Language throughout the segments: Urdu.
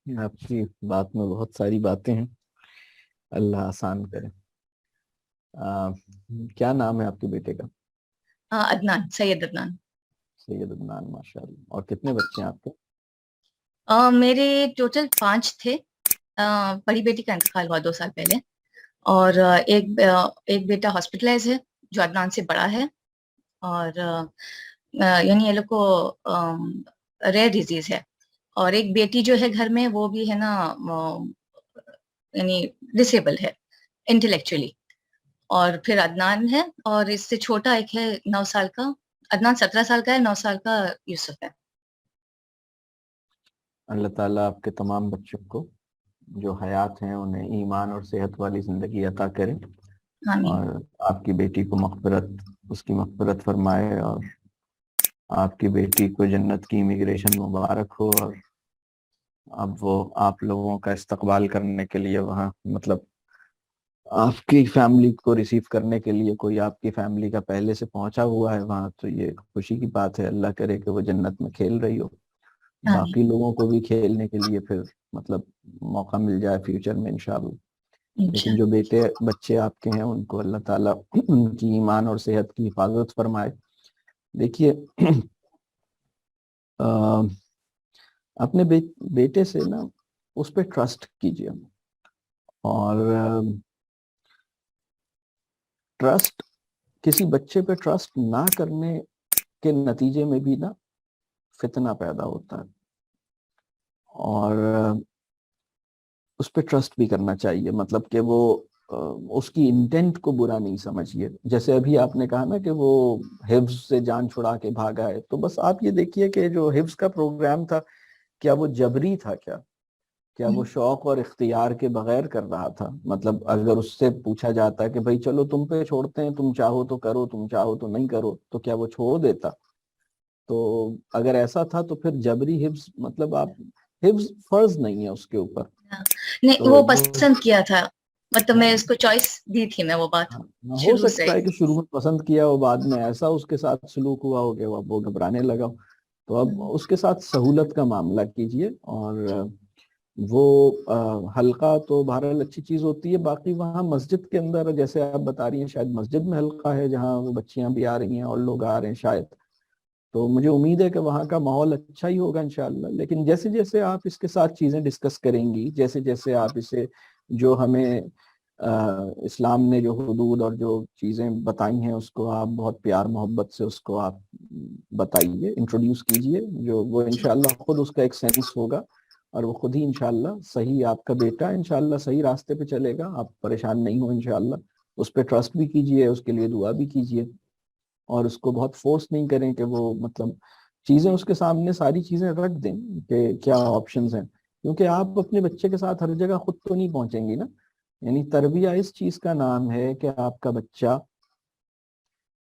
آپ کی بات میں بہت ساری باتیں ہیں، اللہ آسان کرے۔ آ, کیا نام ہے آپ کے بیٹے کا؟ عدنان، سید عدنان۔ سید عدنان، ماشاء اللہ۔ اور کتنے بچے ہیں آپ کے؟ میرے ٹوٹل 5 تھے۔ بڑی بیٹی کا انتقال ہوا 2 سال پہلے، اور ایک بیٹا ہاسپٹلائز ہے جو عدنان سے بڑا ہے، اور یعنی یہ لوگ کو ریئر ڈیزیز ہے، اور ایک بیٹی جو ہے گھر میں وہ بھی ہے نا، یعنی ڈسیبل ہے انٹلیکچولی، اور پھر عدنان ہے، اور اس سے چھوٹا ایک ہے 9 سال کا۔ عدنان 17 سال کا ہے، 9 سال کا یوسف ہے۔ اللہ تعالیٰ آپ کے تمام بچوں کو جو حیات ہیں انہیں ایمان اور صحت والی زندگی عطا کرے، آمین۔ اور آپ کی بیٹی کو اس کی مغفرت فرمائے، اور آپ کی بیٹی کو جنت کی امیگریشن مبارک ہو، اور اب وہ آپ لوگوں کا استقبال کرنے کے لیے وہاں، مطلب آپ کی فیملی کو ریسیو کرنے کے لیے کوئی آپ کی فیملی کا پہلے سے پہنچا ہوا ہے وہاں، تو یہ خوشی کی بات ہے۔ اللہ کرے کہ وہ جنت میں کھیل رہی ہو، آمین باقی لوگوں کو بھی کھیلنے کے لیے پھر مطلب موقع مل جائے فیوچر میں انشاءاللہ۔ لیکن جو انشاءاللہ۔ بچے آپ کے ہیں ان کو اللہ تعالیٰ ان کی ایمان اور صحت کی حفاظت فرمائے۔ دیکھیے، اپنے بیٹے سے نا اس پہ ٹرسٹ کیجیے، اور ٹرسٹ، کسی بچے پہ ٹرسٹ نہ کرنے کے نتیجے میں بھی نا فتنہ پیدا ہوتا ہے، اور اس پہ ٹرسٹ بھی کرنا چاہیے، مطلب کہ وہ اس کی انٹینٹ کو برا نہیں سمجھیے۔ جیسے ابھی آپ نے کہا نا کہ وہ حفظ سے جان چھڑا کے بھاگا ہے، تو بس آپ یہ دیکھیے کہ جو حفظ کا پروگرام تھا، کیا وہ جبری تھا؟ کیا وہ شوق اور اختیار کے بغیر کر رہا تھا؟ مطلب اگر اس سے پوچھا جاتا کہ بھائی چلو تم پہ چھوڑتے ہیں، تم چاہو تو کرو، تم چاہو تو نہیں کرو، تو کیا وہ چھوڑ دیتا؟ تو اگر ایسا تھا تو پھر جبری حفظ، مطلب حفظ فرض نہیں ہے اس کے اوپر۔ نہیں، تو وہ پسند کیا تھا، مطلب میں اس کو چوائس دی تھی، میں وہ بات ہو شروع سے سکتا ہے کہ شروع میں پسند کیا ہو، بعد میں ایسا اس کے ساتھ سلوک ہوا ہو کہ وہ گھبرانے لگا ہو، تو اب اس کے ساتھ سہولت کا معاملہ کیجئے۔ اور وہ حلقہ تو بہرحال اچھی چیز ہوتی ہے، باقی وہاں مسجد کے اندر جیسے آپ بتا رہی ہیں، شاید مسجد میں حلقہ ہے جہاں وہ بچیاں بھی آ رہی ہیں اور لوگ آ رہے ہیں شاید، تو مجھے امید ہے کہ وہاں کا ماحول اچھا ہی ہوگا انشاءاللہ۔ لیکن جیسے جیسے آپ اس کے ساتھ چیزیں ڈسکس کریں گی، جیسے جیسے آپ اسے، جو ہمیں اسلام نے جو حدود اور جو چیزیں بتائی ہیں اس کو آپ بہت پیار محبت سے اس کو آپ بتائیے، انٹروڈیوس کیجئے، جو وہ انشاءاللہ خود اس کا ایک سینس ہوگا، اور وہ خود ہی انشاءاللہ صحیح، آپ کا بیٹا انشاءاللہ صحیح راستے پہ چلے گا، آپ پریشان نہیں ہو انشاءاللہ۔ اس پہ ٹرسٹ بھی کیجئے، اس کے لیے دعا بھی کیجئے، اور اس کو بہت فورس نہیں کریں کہ وہ مطلب چیزیں اس کے سامنے ساری چیزیں رکھ دیں کہ کیا آپشنز ہیں، کیونکہ آپ اپنے بچے کے ساتھ ہر جگہ خود تو نہیں پہنچیں گی نا۔ یعنی تربیہ اس چیز کا نام ہے کہ آپ کا بچہ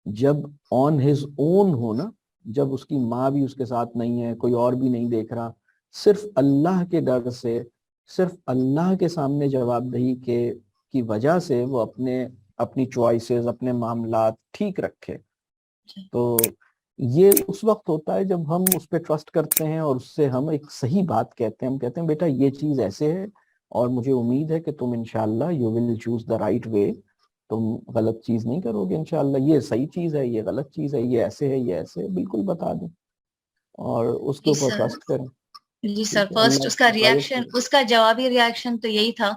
جب آن ہز اون ہو نا، جب اس کی ماں بھی اس کے ساتھ نہیں ہے، کوئی اور بھی نہیں دیکھ رہا، صرف اللہ کے ڈر سے، صرف اللہ کے سامنے جواب دہی کی وجہ سے وہ اپنی چوائسز، اپنے معاملات ٹھیک رکھے، تو یہ اس وقت ہوتا ہے جب ہم اس پہ ٹرسٹ کرتے ہیں اور اس سے ہم ایک صحیح بات کہتے ہیں، ہم کہتے ہیں بیٹا یہ چیز ایسے ہے، اور مجھے امید ہے کہ تم انشاءاللہ you will choose the right way, تم غلط چیز نہیں کرو گے انشاءاللہ، یہ صحیح چیز ہے، یہ غلط چیز ہے، یہ ایسے ہے، یہ ایسے ہے، بالکل بتا دیں، اور اس کے جی اوپر سر۔ ٹرسٹ کریں۔ جی سر، ٹھیک ہے، فرسٹ اللہ اس کا حفاظت ریاکشن، کرے۔ اس کا جوابی ریاکشن تو یہی تھا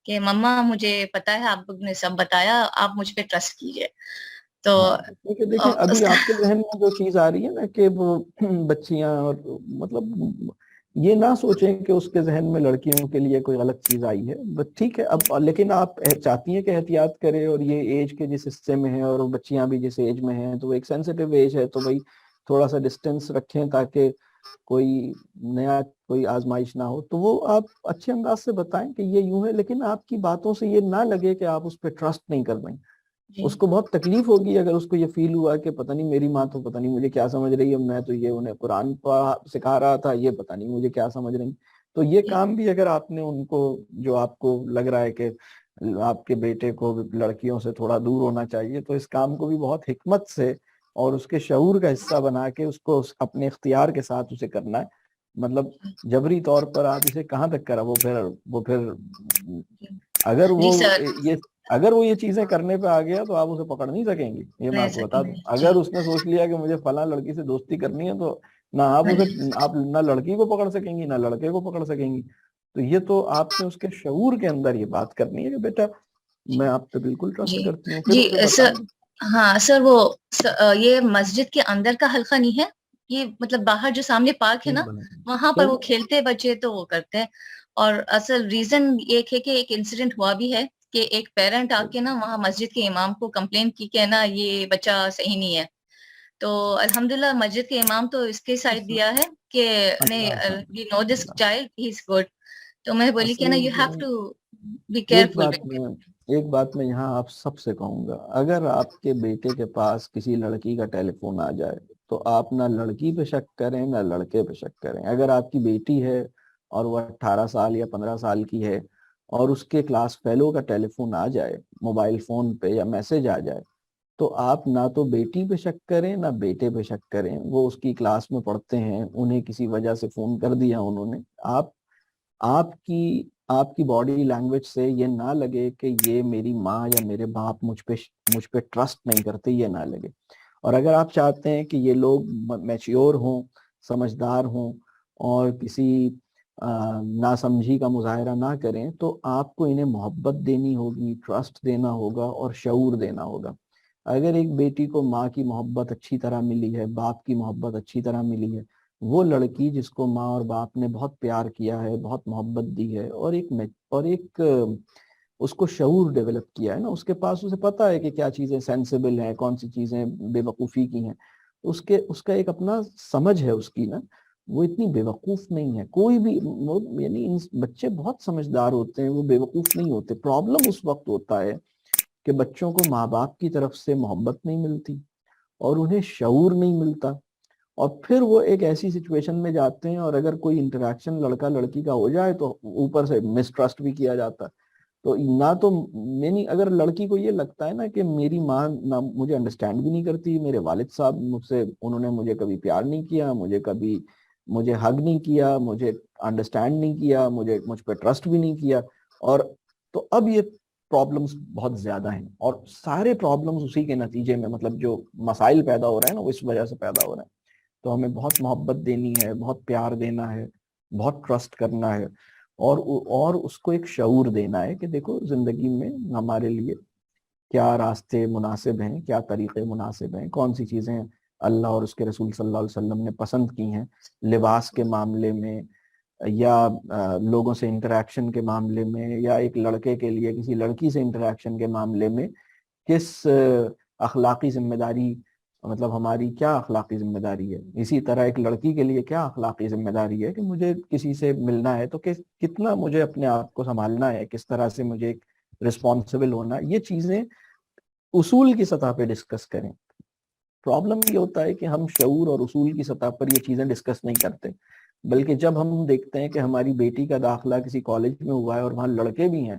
کہ مما مجھے پتا ہے آپ نے سب بتایا، آپ مجھ پہ ٹرسٹ کیجئے، تو ہاں، کیونکہ دیکھیں اس ابھی کا آپ کے ذہن میں جو چیز آ رہی ہے نا کہ وہ بچیاں، اور مطلب یہ نہ سوچیں کہ اس کے ذہن میں لڑکیوں کے لیے کوئی غلط چیز آئی ہے، بس ٹھیک ہے اب، لیکن آپ چاہتی ہیں کہ احتیاط کرے، اور یہ ایج کے جس حصے میں ہیں اور وہ بچیاں بھی جس ایج میں ہیں، تو وہ ایک سینسٹیو ایج ہے، تو بھائی تھوڑا سا ڈسٹینس رکھیں تاکہ کوئی آزمائش نہ ہو، تو وہ آپ اچھے انداز سے بتائیں کہ یہ یوں ہے، لیکن آپ کی باتوں سے یہ نہ لگے کہ آپ اس پہ ٹرسٹ نہیں کر رہے ہیں۔ جی اس کو بہت تکلیف ہوگی اگر اس کو یہ فیل ہوا کہ پتہ نہیں میری ماں تو پتہ نہیں مجھے کیا سمجھ رہی ہے، میں تو یہ انہیں قرآن سکھا رہا تھا، یہ پتہ نہیں مجھے کیا سمجھ رہی۔ تو یہ کام بھی اگر آپ نے ان کو، جو آپ کو لگ رہا ہے کہ آپ کے بیٹے کو لڑکیوں سے تھوڑا دور ہونا چاہیے، تو اس کام کو بھی بہت حکمت سے اور اس کے شعور کا حصہ بنا کے اس کو اپنے اختیار کے ساتھ اسے کرنا ہے، مطلب جبری طور پر آپ اسے کہاں تک کرا، وہ پھر اگر جی سر، وہ یہ چیزیں کرنے پہ آ گیا تو آپ اسے پکڑ نہیں سکیں گی، یہ میں آپ کو بتا دوں. اگر اس نے سوچ لیا کہ مجھے فلاں لڑکی سے دوستی کرنی ہے تو نہ آپ نہ لڑکی کو پکڑ سکیں گی نہ لڑکے کو پکڑ سکیں گی. تو یہ تو آپ نے اس کے شعور کے اندر یہ بات کرنی ہے کہ بیٹا میں آپ پہ بالکل ٹرسٹ کرتی ہوں، پھر جی اسے سر. بتائیں. ہاں سر، وہ یہ مسجد کے اندر کا حلقہ نہیں ہے، یہ مطلب باہر جو سامنے پارک ہے نا وہاں پر وہ کھیلتے بچے تو وہ کرتے ہیں. اور اصل ریزن ایک ہے کہ ایک انسیڈنٹ ہوا بھی ہے کہ ایک پیرنٹ آ کے نا وہاں مسجد کے امام کو کمپلین کی کہ نا یہ بچہ صحیح نہیں ہے. تو الحمدللہ مسجد کے امام تو اس کے سائڈ دیا ہے کہ نہیں، you know this child he is good. تو میں بولی کہ نا you have to be careful. ایک بات میں یہاں آپ سب سے کہوں گا، اگر آپ کے بیٹے کے پاس کسی لڑکی کا ٹیلی فون آ جائے تو آپ نہ لڑکی پہ شک کریں نہ لڑکے پہ شک کریں. اگر آپ کی بیٹی ہے اور وہ 18 سال یا 15 سال کی ہے اور اس کے کلاس فیلو کا ٹیلی فون آ جائے موبائل فون پہ یا میسج آ جائے تو آپ نہ تو بیٹی پہ شک کریں نہ بیٹے پہ شک کریں. وہ اس کی کلاس میں پڑھتے ہیں، انہیں کسی وجہ سے فون کر دیا انہوں نے. آپ کی باڈی لینگویج سے یہ نہ لگے کہ یہ میری ماں یا میرے باپ مجھ پہ ٹرسٹ نہیں کرتے، یہ نہ لگے. اور اگر آپ چاہتے ہیں کہ یہ لوگ میچیور ہوں، سمجھدار ہوں اور کسی ناسمجھی کا مظاہرہ نہ کریں تو آپ کو انہیں محبت دینی ہوگی، ٹرسٹ دینا ہوگا اور شعور دینا ہوگا. اگر ایک بیٹی کو ماں کی محبت اچھی طرح ملی ہے، باپ کی محبت اچھی طرح ملی ہے، وہ لڑکی جس کو ماں اور باپ نے بہت پیار کیا ہے، بہت محبت دی ہے اور ایک اس کو شعور ڈیولپ کیا ہے نا، اس کے پاس اسے پتا ہے کہ کیا چیزیں سینسیبل ہیں، کون سی چیزیں بے وقوفی کی ہیں، اس کا ایک اپنا سمجھ ہے اس کی نا، وہ اتنی بے وقوف نہیں ہے. کوئی بھی یعنی بچے بہت سمجھدار ہوتے ہیں، وہ بے وقوف نہیں ہوتے. پرابلم اس وقت ہوتا ہے کہ بچوں کو ماں باپ کی طرف سے محبت نہیں ملتی اور انہیں شعور نہیں ملتا، اور پھر وہ ایک ایسی سچویشن میں جاتے ہیں اور اگر کوئی انٹریکشن لڑکا لڑکی کا ہو جائے تو اوپر سے مسٹرسٹ بھی کیا جاتا ہے. تو نہ تو اگر لڑکی کو یہ لگتا ہے نا کہ میری ماں نہ مجھے انڈرسٹینڈ بھی نہیں کرتی، میرے والد صاحب انہوں نے مجھے کبھی پیار نہیں کیا، مجھے ہگ نہیں کیا، مجھے انڈرسٹینڈ نہیں کیا، مجھ پہ ٹرسٹ بھی نہیں کیا، اور تو اب یہ پرابلمز بہت زیادہ ہیں. اور سارے پرابلمز اسی کے نتیجے میں، مطلب جو مسائل پیدا ہو رہے ہیں نا وہ اس وجہ سے پیدا ہو رہے ہیں. تو ہمیں بہت محبت دینی ہے، بہت پیار دینا ہے، بہت ٹرسٹ کرنا ہے، اور اس کو ایک شعور دینا ہے کہ دیکھو زندگی میں ہمارے لیے کیا راستے مناسب ہیں، کیا طریقے مناسب ہیں، کون سی چیزیں اللہ اور اس کے رسول صلی اللہ علیہ وسلم نے پسند کی ہیں لباس کے معاملے میں یا لوگوں سے انٹریکشن کے معاملے میں، یا ایک لڑکے کے لیے کسی لڑکی سے انٹریکشن کے معاملے میں کس اخلاقی ذمہ داری، مطلب ہماری کیا اخلاقی ذمہ داری ہے. اسی طرح ایک لڑکی کے لیے کیا اخلاقی ذمہ داری ہے کہ مجھے کسی سے ملنا ہے تو کتنا مجھے اپنے آپ کو سنبھالنا ہے، کس طرح سے مجھے ایک رسپانسبل ہونا. یہ چیزیں اصول کی سطح پہ ڈسکس کریں. پرابلم یہ ہوتا ہے کہ ہم شعور اور اصول کی سطح پر یہ چیزیں ڈسکس نہیں کرتے، بلکہ جب ہم دیکھتے ہیں کہ ہماری بیٹی کا داخلہ کسی کالج میں ہوا ہے اور وہاں لڑکے بھی ہیں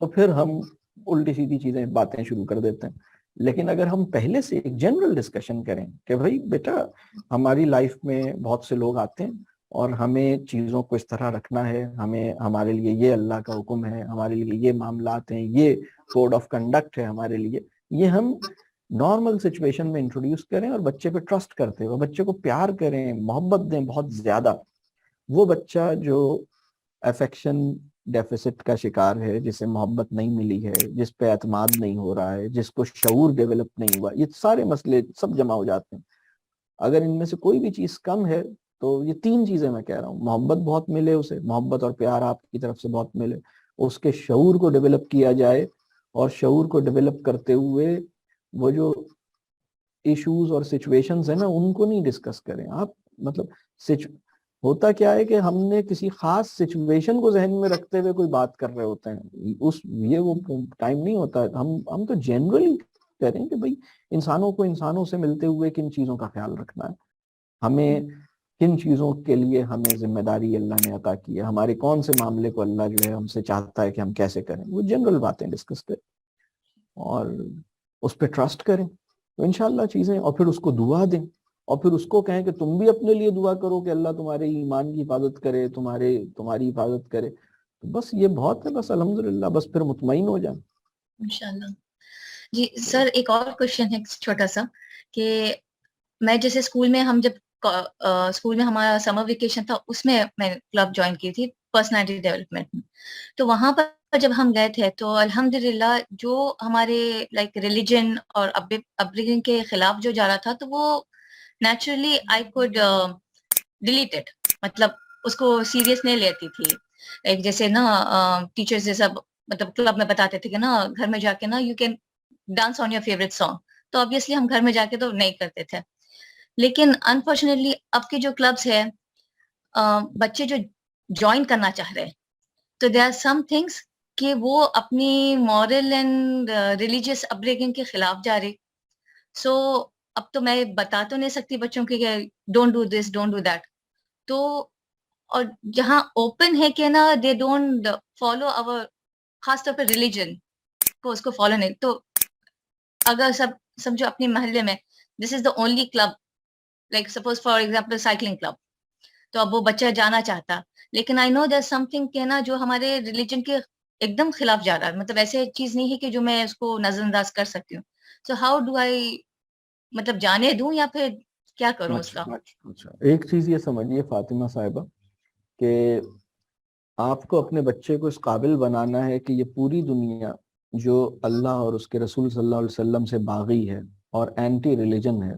تو پھر ہم الٹی سیدھی چیزیں باتیں شروع کر دیتے ہیں. لیکن اگر ہم پہلے سے ایک جنرل ڈسکشن کریں کہ بھائی بیٹا ہماری لائف میں بہت سے لوگ آتے ہیں اور ہمیں چیزوں کو اس طرح رکھنا ہے، ہمارے لیے یہ اللہ کا حکم ہے، ہمارے لیے یہ معاملات ہیں، یہ کوڈ آف کنڈکٹ ہے ہمارے لیے، یہ ہم نارمل سچویشن میں انٹروڈیوس کریں اور بچے پہ ٹرسٹ کرتے ہوئے بچے کو پیار کریں، محبت دیں بہت زیادہ. وہ بچہ جو افیکشن ڈیفیسٹ کا شکار ہے، جسے محبت نہیں ملی ہے، جس پہ اعتماد نہیں ہو رہا ہے، جس کو شعور ڈیولپ نہیں ہوا، یہ سارے مسئلے سب جمع ہو جاتے ہیں. اگر ان میں سے کوئی بھی چیز کم ہے تو یہ 3 چیزیں میں کہہ رہا ہوں، محبت بہت ملے اسے، محبت اور پیار آپ کی طرف سے بہت ملے، اس کے شعور کو ڈیولپ کیا جائے، اور شعور کو ڈیولپ کرتے ہوئے وہ جو ایشوز اور سچویشنز ہیں نا ان کو نہیں ڈسکس کریں آپ. مطلب ہوتا کیا ہے کہ ہم نے کسی خاص سچویشن کو ذہن میں رکھتے ہوئے کوئی بات کر رہے ہوتے ہیں، وہ ٹائم نہیں ہوتا. ہم تو جنرلی کہہ رہے ہیں کہ بھئی انسانوں کو انسانوں سے ملتے ہوئے کن چیزوں کا خیال رکھنا ہے، ہمیں کن چیزوں کے لیے ہمیں ذمہ داری اللہ نے عطا کی ہے، ہمارے کون سے معاملے کو اللہ جو ہے ہم سے چاہتا ہے کہ ہم کیسے کریں. وہ جنرل باتیں ڈسکس کریں اور اس پہ ٹرسٹ کریں تو انشاءاللہ چیزیں، اور پھر اس کو دعا دیں اور پھر اس کو کہیں کہ تم بھی اپنے لیے دعا کرو کہ اللہ تمہارے ایمان کی حفاظت کرے، تمہاری حفاظت کرے، تو بس یہ بہت ہے، بس الحمدللہ، بس پھر مطمئن ہو جائیں انشاءاللہ۔ جی سر، ایک اور کوشچن ہے چھوٹا سا، کہ میں جیسے اسکول میں ہم جب اسکول میں ہمارا سمر ویکیشن تھا، اس میں میں کلب جوائن کی تھی پرسنالٹی ڈیولپمنٹ میں، تو وہاں پر جب ہم گئے تھے تو الحمدللہ جو ہمارے لائک ریلیجن اور اپبرنگنگ کے خلاف جو جا رہا تھا، تو وہ naturally I could delete it, مطلب اس کو سیریس نہیں لیتی تھی. ایک جیسے نا ٹیچرز سب مطلب کلب میں بتاتے تھے کہ نا گھر میں جا کے نا you can dance on your favourite song, تو obviously ہم گھر میں جا کے تو نہیں کرتے تھے. لیکن انفارچونیٹلی اب کے جو کلبس ہے بچے جو جوائن کرنا چاہ رہے، تو دیر آر سم تھنگس کہ وہ اپنی مورل اینڈ ریلیجیس اپبرنگنگ کے خلاف جا رہے. سو اب تو میں بتا تو نہیں سکتی بچوں کے کہ don't do this don't do that, تو اور جہاں اوپن ہے کہ نا دے ڈونٹ فالو اور خاص طور پہ ریلیجن کو اس کو فالو نہیں، تو اگر سب سمجھو اپنے محلے میں this is the only club, like suppose for example cycling club, تو اب وہ بچہ جانا چاہتا، لیکن آئی نو دیر سم تھنگ کہ نا جو ہمارے ریلیجن کے ایک دم خلاف جا رہا ہے، مطلب ایسے چیز نہیں ہے کہ جو میں اس کو نظر انداز کر سکتی ہوں. سو ہاؤ ڈو آئی مطلب جانے دوں یا پھر کیا کروں اس کا؟ اچھا، ایک چیز یہ سمجھیے فاطمہ صاحبہ کہ آپ کو اپنے بچے کو اس قابل بنانا ہے کہ یہ پوری دنیا جو اللہ اور اس کے رسول صلی اللہ علیہ وسلم سے باغی ہے اور اینٹی ریلیجن ہے،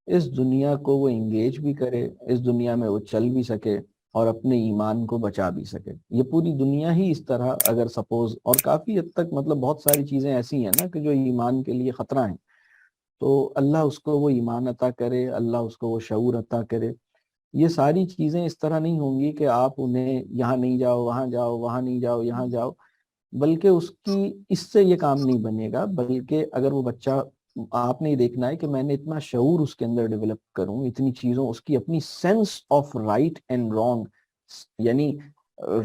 اس دنیا کو وہ انگیج بھی کرے، اس دنیا میں وہ چل بھی سکے اور اپنے ایمان کو بچا بھی سکے. یہ پوری دنیا ہی اس طرح اگر سپوز، اور کافی حد تک مطلب بہت ساری چیزیں ایسی ہیں نا کہ جو ایمان کے لیے خطرہ ہیں، تو اللہ اس کو وہ ایمان عطا کرے، اللہ اس کو وہ شعور عطا کرے. یہ ساری چیزیں اس طرح نہیں ہوں گی کہ آپ انہیں یہاں نہیں جاؤ، وہاں جاؤ، وہاں نہیں جاؤ، یہاں جاؤ، بلکہ اس سے یہ کام نہیں بنے گا. بلکہ اگر وہ بچہ، آپ نے یہ دیکھنا ہے کہ میں نے اتنا شعور اس کے اندر ڈیولپ کروں، اتنی چیزوں، اس کی اپنی sense of right and wrong, یعنی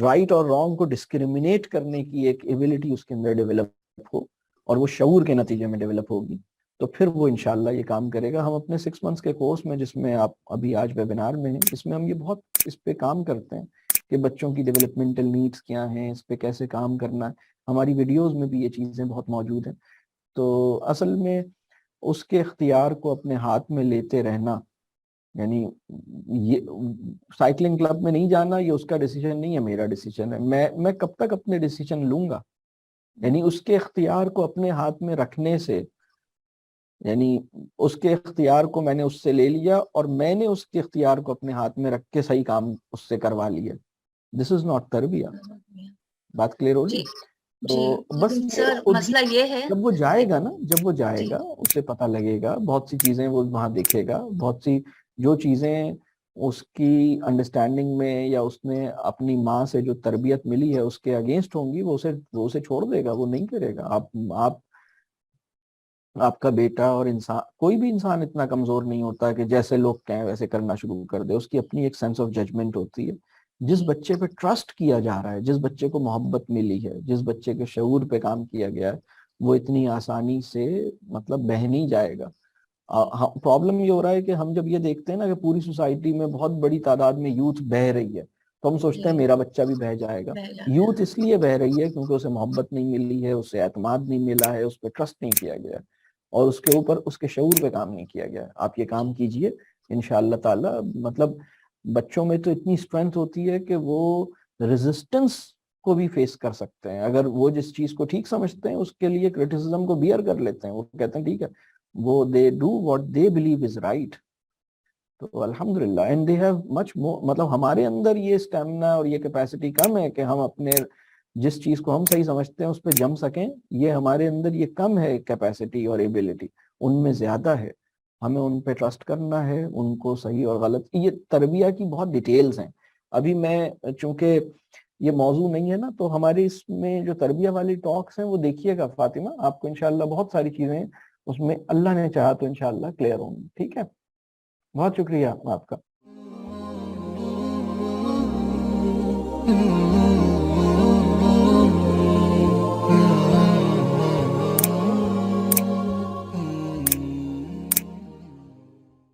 رائٹ اور رانگ کو ڈسکریمنیٹ کرنے کی ایک ایبلٹی اس کے اندر ڈیولپ ہو، اور وہ شعور کے نتیجے میں ڈیولپ ہوگی، تو پھر وہ انشاءاللہ یہ کام کرے گا. ہم اپنے 6 months کے کورس میں، جس میں آپ ابھی آج ویبینار میں ہیں، اس میں ہم یہ بہت اس پہ کام کرتے ہیں کہ بچوں کی ڈیولپمنٹل نیڈز کیا ہیں، اس پہ کیسے کام کرنا ہے. ہماری ویڈیوز میں بھی یہ چیزیں بہت موجود ہیں. تو اصل میں اس کے اختیار کو اپنے ہاتھ میں لیتے رہنا، یعنی یہ سائیکلنگ کلب میں نہیں جانا، یہ اس کا ڈیسیجن نہیں ہے، میرا ڈیسیجن ہے. میں کب تک اپنے ڈیسیجن لوں گا؟ یعنی اس کے اختیار کو اپنے ہاتھ میں رکھنے سے، یعنی اس کے اختیار کو میں نے اس سے لے لیا اور میں نے اس کے اختیار کو اپنے ہاتھ میں رکھ کے صحیح کام اس سے کروا لیا. دس از ناٹ تربیہ. بات کلیئر ہوگی؟ تو بس سر مسئلہ یہ ہے، جب وہ جائے گا نا، جب وہ جائے جی گا اسے پتہ لگے گا، بہت سی چیزیں وہ وہاں دیکھے گا، بہت سی جو چیزیں اس کی انڈرسٹینڈنگ میں یا اس نے اپنی ماں سے جو تربیت ملی ہے اس کے اگینسٹ ہوں گی، وہ اسے چھوڑ دے گا، وہ نہیں کرے گا. آپ کا بیٹا اور انسان، کوئی بھی انسان اتنا کمزور نہیں ہوتا کہ جیسے لوگ کہیں ویسے کرنا شروع کر دے. اس کی اپنی ایک سینس آف ججمنٹ ہوتی ہے. جس بچے پہ ٹرسٹ کیا جا رہا ہے، جس بچے کو محبت ملی ہے، جس بچے کے شعور پہ کام کیا گیا ہے، وہ اتنی آسانی سے مطلب بہہ نہیں جائے گا. پرابلم یہ ہو رہا ہے کہ ہم جب یہ دیکھتے ہیں نا کہ پوری سوسائٹی میں بہت بڑی تعداد میں یوتھ بہہ رہی ہے، تو ہم سوچتے ہیں میرا بچہ بھی بہہ جائے گا. یوتھ اس لیے بہہ رہی ہے کیونکہ اسے محبت نہیں ملی ہے، اسے اعتماد نہیں ملا ہے، اس پہ ٹرسٹ نہیں کیا گیا ہے، اور اس کے اوپر اس کے شعور پہ کام نہیں کیا گیا. آپ یہ کام کیجئے انشاءاللہ تعالی. مطلب بچوں میں تو اتنی اسٹرینتھ ہوتی ہے کہ وہ ریزسٹنس کو بھی فیس کر سکتے ہیں. اگر وہ جس چیز کو ٹھیک سمجھتے ہیں اس کے لیے کرٹیسزم کو بیئر کر لیتے ہیں، وہ کہتے ہیں ٹھیک ہے، وہ they do what they believe is right. تو الحمدللہ and they have much more، مطلب ہمارے اندر یہ اسٹیمنا اور یہ کیپیسٹی کم ہے کہ ہم اپنے جس چیز کو ہم صحیح سمجھتے ہیں اس پہ جم سکیں. یہ ہمارے اندر یہ کم ہے کیپیسٹی اور ایبلٹی، ان میں زیادہ ہے. ہمیں ان پہ ٹرسٹ کرنا ہے، ان کو صحیح اور غلط. یہ تربیہ کی بہت ڈیٹیلز ہیں. ابھی میں چونکہ یہ موضوع نہیں ہے نا، تو ہمارے اس میں جو تربیہ والی ٹاکس ہیں وہ دیکھیے گا فاطمہ، آپ کو انشاءاللہ بہت ساری چیزیں اس میں اللہ نے چاہا تو انشاءاللہ کلیئر ہوں گی. ٹھیک ہے، بہت شکریہ آپ کا.